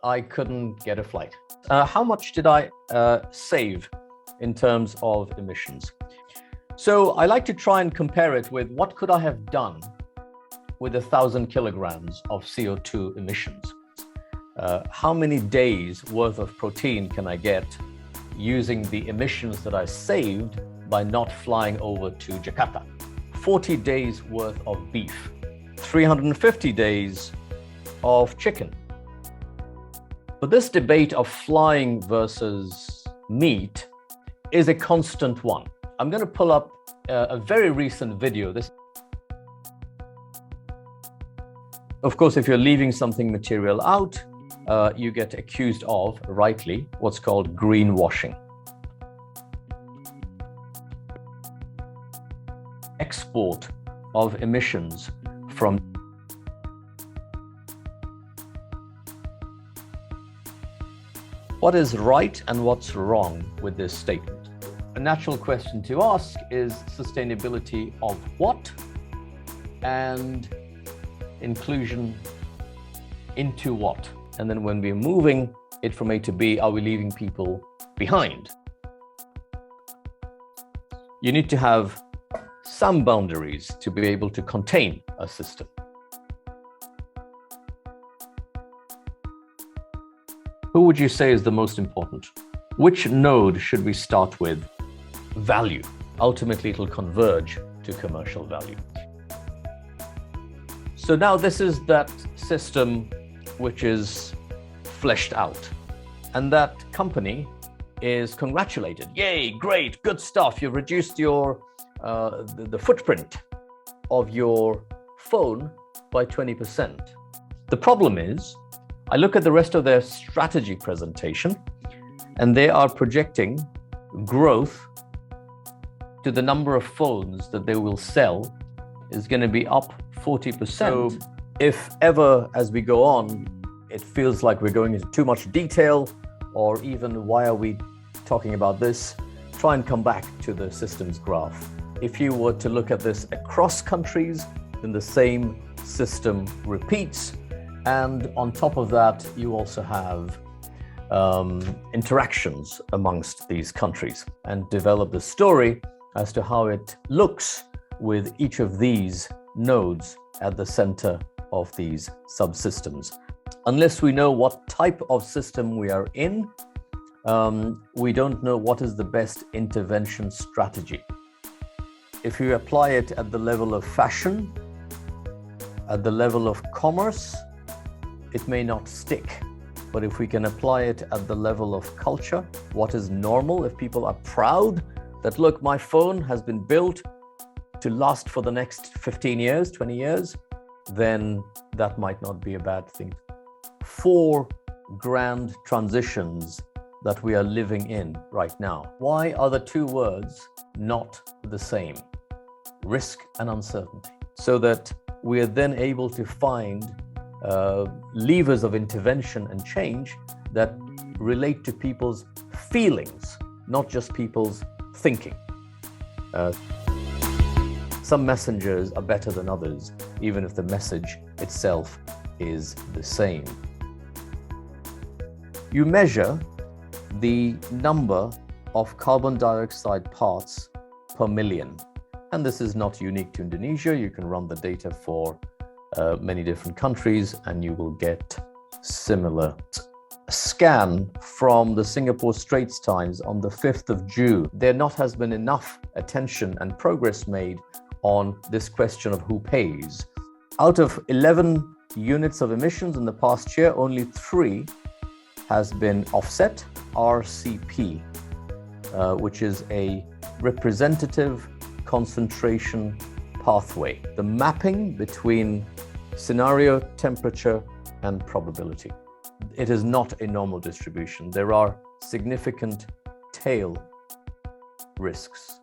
I couldn't get a flight. How much did I save in terms of emissions? So I like to try and compare it with what could I have done with 1,000 kilograms of CO2 emissions. How many days worth of protein can I get using the emissions that I saved by not flying over to Jakarta? 40 days worth of beef, 350 days of chicken. But this debate of flying versus meat is a constant one. I'm going to pull up a very recent video. Of course, if you're leaving something material out, you get accused of, rightly, what's called greenwashing. Export of emissions from what is right and what's wrong with this statement? A natural question to ask is sustainability of what and inclusion into what? And then when we're moving it from A to B, are we leaving people behind? You need to have some boundaries to be able to contain a system. Who would you say is the most important? Which node should we start with? Value. Ultimately, it'll converge to commercial value. So now this is that system which is fleshed out. And that company is congratulated. Yay, great, good stuff. You've reduced your the footprint of your phone by 20%. The problem is, I look at the rest of their strategy presentation, and they are projecting growth to the number of phones that they will sell is going to be up 40%. So if ever, as we go on, it feels like we're going into too much detail, or even why are we talking about this, try and come back to the systems graph. If you were to look at this across countries, then the same system repeats. And on top of that, you also have interactions amongst these countries, and develop the story as to how it looks with each of these nodes at the center of these subsystems. Unless we know what type of system we are in, we don't know what is the best intervention strategy. If you apply it at the level of fashion, at the level of commerce, it may not stick. But if we can apply it at the level of culture, what is normal, if people are proud that, look, my phone has been built to last for the next 15 years, 20 years, then that might not be a bad thing. 4 grand transitions that we are living in right now. Why are the 2 words not the same? Risk and uncertainty. So that we are then able to find levers of intervention and change that relate to people's feelings, not just people's thinking. Some messengers are better than others, even if the message itself is the same. You measure the number of carbon dioxide parts per million. And this is not unique to Indonesia. You can run the data for many different countries and you will get similar. A scan from the Singapore Straits Times on the 5th of June. There has been enough attention and progress made on this question of who pays. Out of 11 units of emissions in the past year, only 3 has been offset, RCP, which is a representative concentration pathway, the mapping between scenario, temperature, and probability. It is not a normal distribution. There are significant tail risks.